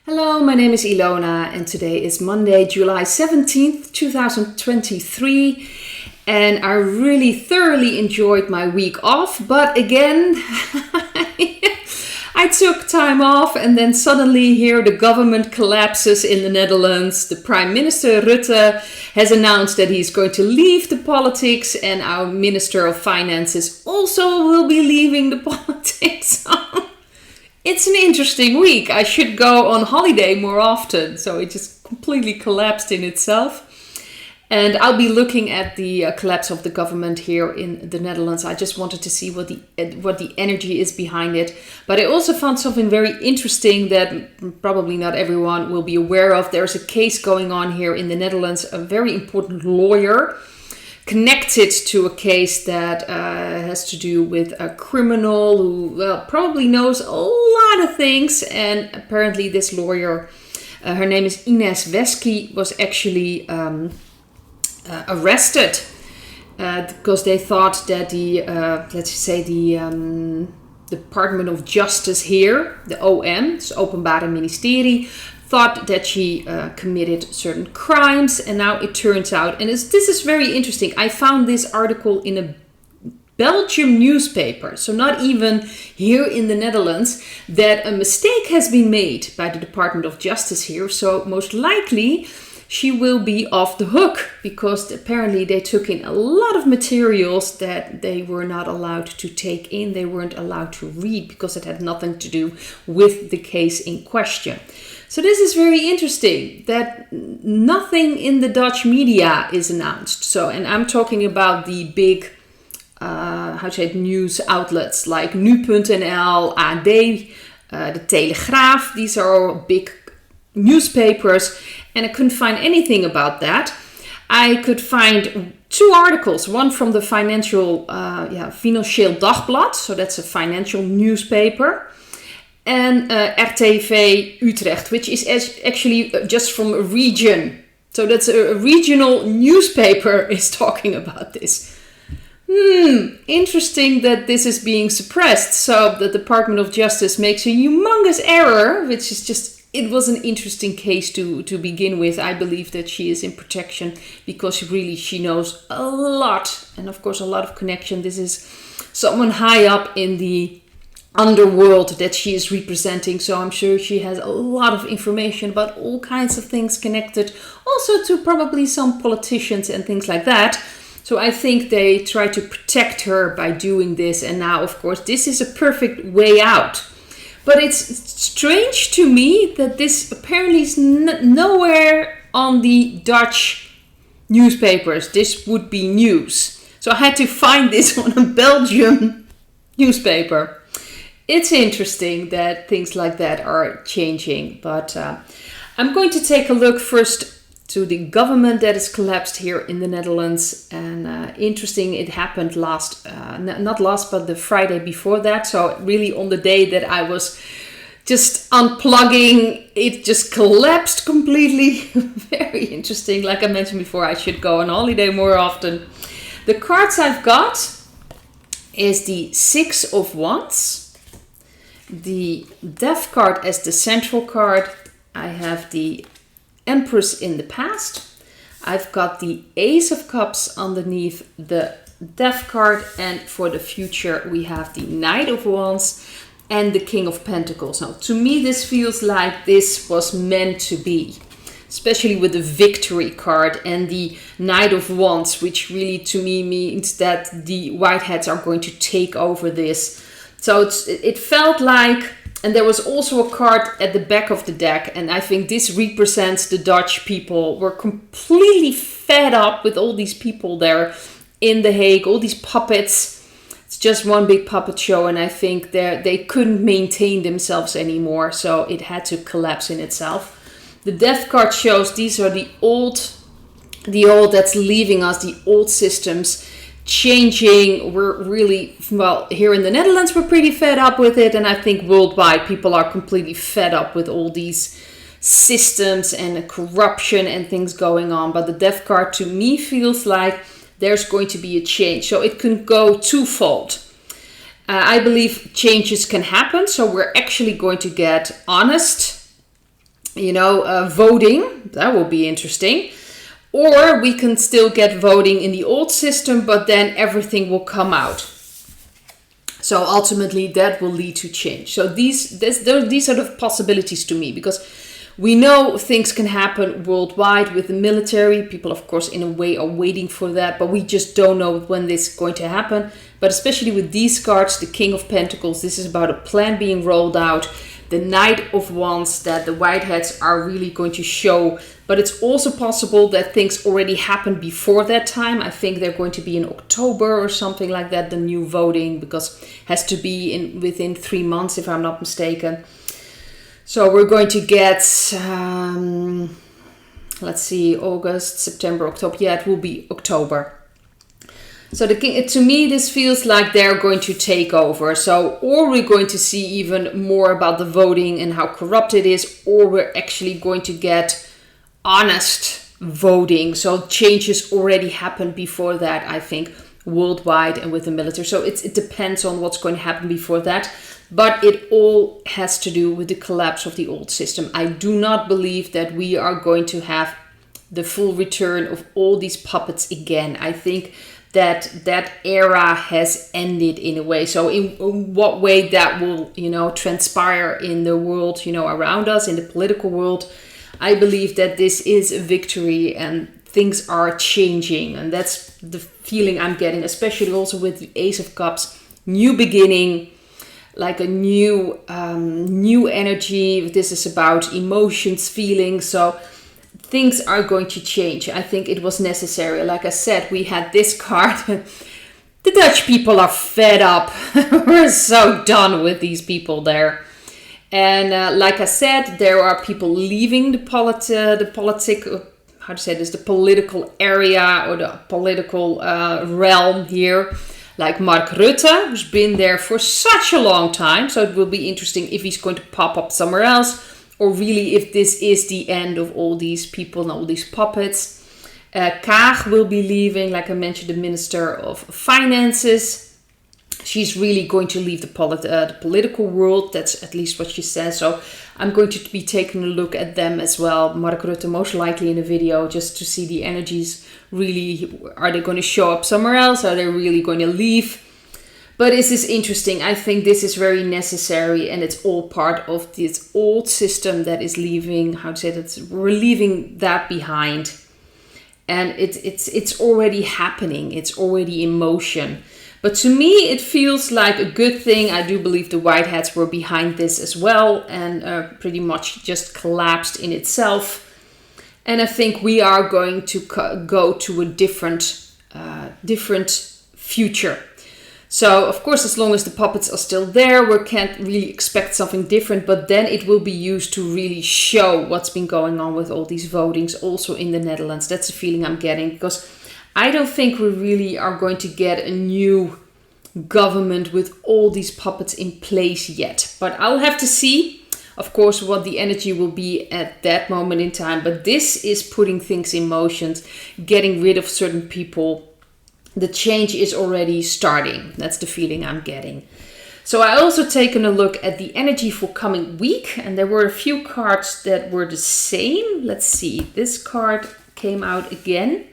Hello, my name is Ilona and today is Monday, July 17th, 2023. And I really thoroughly enjoyed my week off, but again, I took time off and then suddenly here the government collapses in the Netherlands. The Prime Minister Rutte has announced that he's going to leave the politics and our Minister of Finances also will be leaving the politics. It's an interesting week. I should go on holiday more often. So it just completely collapsed in itself. And I'll be looking at the collapse of the government here in the Netherlands. I just wanted to see what the energy is behind it. But I also found something very interesting that probably not everyone will be aware of. There's a case going on here in the Netherlands. A very important lawyer connected to a case that has to do with a criminal who probably knows a lot of things. And apparently this lawyer, her name is Ines Wesky, was actually arrested because they thought that the Department of Justice here, the OM, dus Openbare Ministerie, thought that she committed certain crimes, and now it turns out, and this is very interesting, I found this article in a Belgium newspaper, so not even here in the Netherlands, that a mistake has been made by the Department of Justice here, so most likely she will be off the hook because apparently they took in a lot of materials that they were not allowed to take in, they weren't allowed to read because it had nothing to do with the case in question. So this is very interesting that nothing in the Dutch media is announced. So, and I'm talking about the big, news outlets like nu.nl, AD, the Telegraaf. These are all big newspapers, and I couldn't find anything about that. I could find two articles, one from the Financieel Dagblad, so that's a financial newspaper, and RTV Utrecht, which is actually just from a region. So that's a regional newspaper is talking about this. Interesting that this is being suppressed. So the Department of Justice makes a humongous error, which is just, it was an interesting case to begin with. I believe that she is in protection because really she knows a lot, and of course a lot of connection. This is someone high up in the underworld that she is representing, so I'm sure she has a lot of information about all kinds of things connected also to probably some politicians and things like that. So I think they try to protect her by doing this, and now of course this is a perfect way out. But it's strange to me that this apparently is nowhere on the Dutch newspapers. This would be news. So I had to find this on a Belgian newspaper. It's interesting that things like that are changing, but I'm going to take a look first to the government that has collapsed here in the Netherlands. And interesting, it happened but the Friday before that. So really on the day that I was just unplugging, it just collapsed completely. Very interesting. Like I mentioned before, I should go on holiday more often. The cards I've got is the Six of Wands, the Death card as the central card. I have the Empress in the past. I've got the Ace of Cups underneath the Death card, and for the future we have the Knight of Wands and the King of Pentacles. Now to me this feels like this was meant to be, especially with the Victory card and the Knight of Wands, which really to me means that the Whiteheads are going to take over this. So it felt like, and there was also a card at the back of the deck, and I think this represents the Dutch people. We're completely fed up with all these people there in The Hague, all these puppets. It's just one big puppet show, and I think they couldn't maintain themselves anymore, so it had to collapse in itself. The Death card shows these are the old that's leaving us, the old systems changing. We're really, well, here in the Netherlands we're pretty fed up with it, and I think worldwide people are completely fed up with all these systems and corruption and things going on. But the Death card to me feels like there's going to be a change, so it can go twofold. I believe changes can happen, so we're actually going to get honest voting. That will be interesting. Or we can still get voting in the old system, but then everything will come out. So ultimately that will lead to change. So these are the possibilities to me, because we know things can happen worldwide with the military. People, of course, in a way are waiting for that, but we just don't know when this is going to happen. But especially with these cards, the King of Pentacles, this is about a plan being rolled out. The Knight of Wands, that the Whiteheads are really going to show. But it's also possible that things already happened before that time. I think they're going to be in October or something like that, the new voting, because it has to be within 3 months, if I'm not mistaken. So we're going to get, let's see, August, September, October. Yeah, it will be October. So to me, this feels like they're going to take over. So, or we're going to see even more about the voting and how corrupt it is, or we're actually going to get honest voting. So changes already happened before that, I think, worldwide and with the military. So it depends on what's going to happen before that. But it all has to do with the collapse of the old system. I do not believe that we are going to have the full return of all these puppets again. I think that era has ended in a way. So in what way that will, transpire in the world, around us, in the political world, I believe that this is a victory and things are changing. And that's the feeling I'm getting, especially also with the Ace of Cups, new beginning, like a new energy. This is about emotions, feelings. So things are going to change. I think it was necessary. Like I said, we had this card. The Dutch people are fed up. We're so done with these people there. And like I said, there are people leaving the political area or the political realm here. Like Mark Rutte, who's been there for such a long time. So it will be interesting if he's going to pop up somewhere else, or really if this is the end of all these people and all these puppets. Kaag will be leaving, like I mentioned, the Minister of Finances. She's really going to leave the political world. That's at least what she says. So I'm going to be taking a look at them as well. Mark Rutte most likely in a video, just to see the energies. Really, are they going to show up somewhere else? Are they really going to leave? But this is interesting. I think this is very necessary, and it's all part of this old system that is leaving. We're leaving that behind, and it's already happening. It's already in motion. But to me, it feels like a good thing. I do believe the Whiteheads were behind this as well, and pretty much just collapsed in itself. And I think we are going to go to a different future. So, of course, as long as the puppets are still there, we can't really expect something different. But then it will be used to really show what's been going on with all these votings, also in the Netherlands. That's the feeling I'm getting, because I don't think we really are going to get a new government with all these puppets in place yet. But I'll have to see, of course, what the energy will be at that moment in time. But this is putting things in motion, getting rid of certain people. The change is already starting. That's the feeling I'm getting. So I also taken a look at the energy for coming week. And there were a few cards that were the same. Let's see. This card came out again.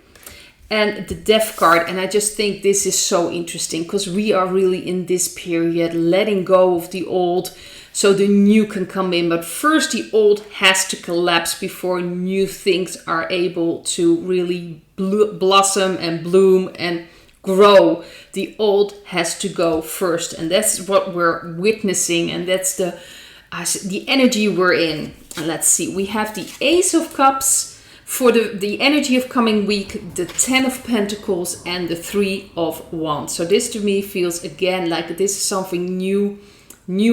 And the Death card. And I just think this is so interesting, because we are really in this period letting go of the old so the new can come in. But first the old has to collapse before new things are able to really blossom and bloom and grow. The old has to go first. And that's what we're witnessing. And that's the energy we're in. And let's see. We have the Ace of Cups. For the energy of coming week, the 10 of Pentacles and the 3 of Wands. So this to me feels again like this is something new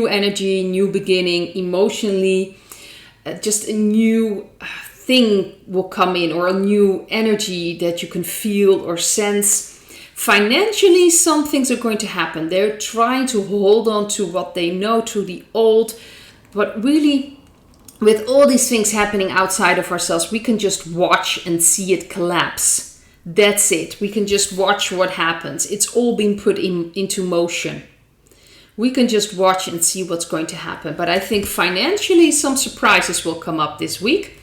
energy, new beginning, emotionally. Just a new thing will come in, or a new energy that you can feel or sense. Financially, some things are going to happen. They're trying to hold on to what they know, to the old, but really, with all these things happening outside of ourselves, we can just watch and see it collapse. That's it. We can just watch what happens. It's all been put into motion. we can just watch and see what's going to happen. But I think financially some surprises will come up this week.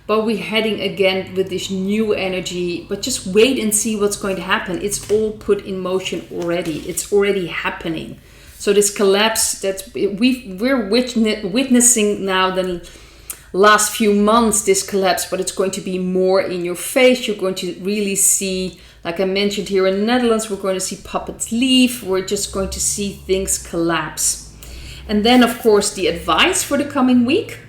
But we're heading again with this new energy. But just wait and see what's going to happen. It's all put in motion already. It's already happening. So this collapse that we're witnessing now the last few months, this collapse, but it's going to be more in your face. You're going to really see, like I mentioned here in the Netherlands, we're going to see puppets leave. We're just going to see things collapse. And then, of course, the advice for the coming week.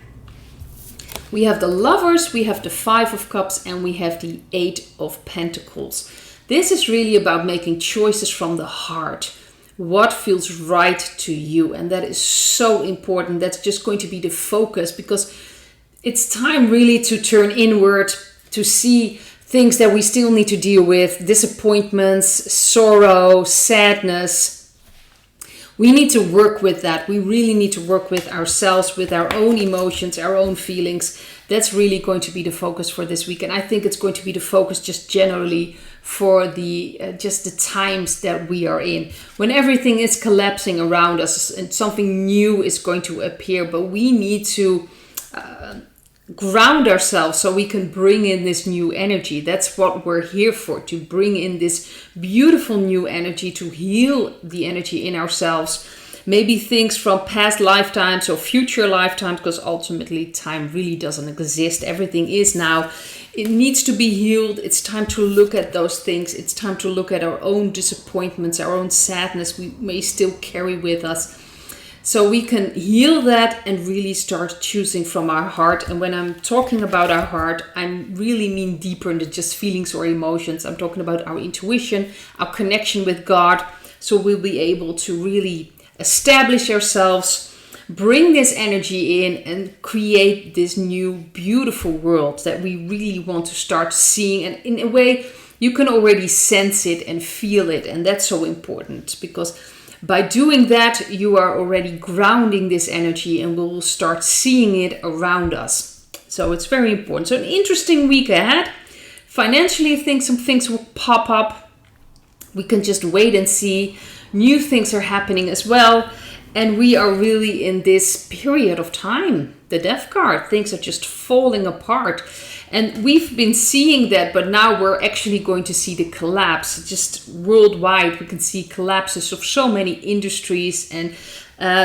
We have the Lovers, we have the 5 of Cups, and we have the 8 of Pentacles. This is really about making choices from the heart. What feels right to you? And that is so important. That's just going to be the focus, because it's time really to turn inward, to see things that we still need to deal with, disappointments, sorrow, sadness. We need to work with that. We really need to work with ourselves, with our own emotions, our own feelings. That's really going to be the focus for this week. And I think it's going to be the focus just generally for just the times that we are in. When everything is collapsing around us and something new is going to appear, but we need to ground ourselves so we can bring in this new energy. That's what we're here for, to bring in this beautiful new energy, to heal the energy in ourselves. Maybe things from past lifetimes or future lifetimes, because ultimately time really doesn't exist. Everything is now. It needs to be healed. It's time to look at those things. It's time to look at our own disappointments, our own sadness we may still carry with us. So we can heal that and really start choosing from our heart. And when I'm talking about our heart, I really mean deeper than just feelings or emotions. I'm talking about our intuition, our connection with God. So we'll be able to really establish ourselves, bring this energy in, and create this new beautiful world that we really want to start seeing. And in a way, you can already sense it and feel it. And that's so important, because by doing that, you are already grounding this energy and we'll start seeing it around us. So it's very important. So an interesting week ahead. Financially, I think some things will pop up. We can just wait and see. New things are happening as well. And we are really in this period of time. The Death card, things are just falling apart. And we've been seeing that, but now we're actually going to see the collapse. Just worldwide, we can see collapses of so many industries and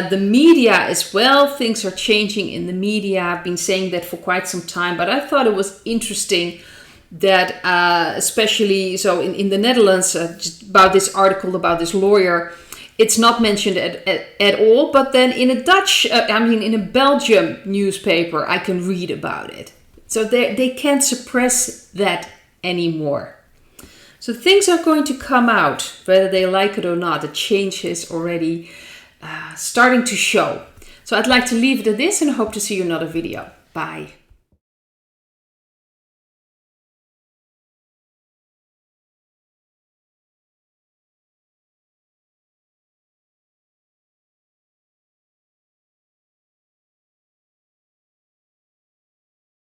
the media as well. Things are changing in the media. I've been saying that for quite some time, but I thought it was interesting that especially so in the Netherlands, just about this article about this lawyer, it's not mentioned at all. But then in a Belgium newspaper, I can read about it. So they can't suppress that anymore. So things are going to come out, whether they like it or not. The change is already starting to show. So I'd like to leave it at this and hope to see you in another video. Bye.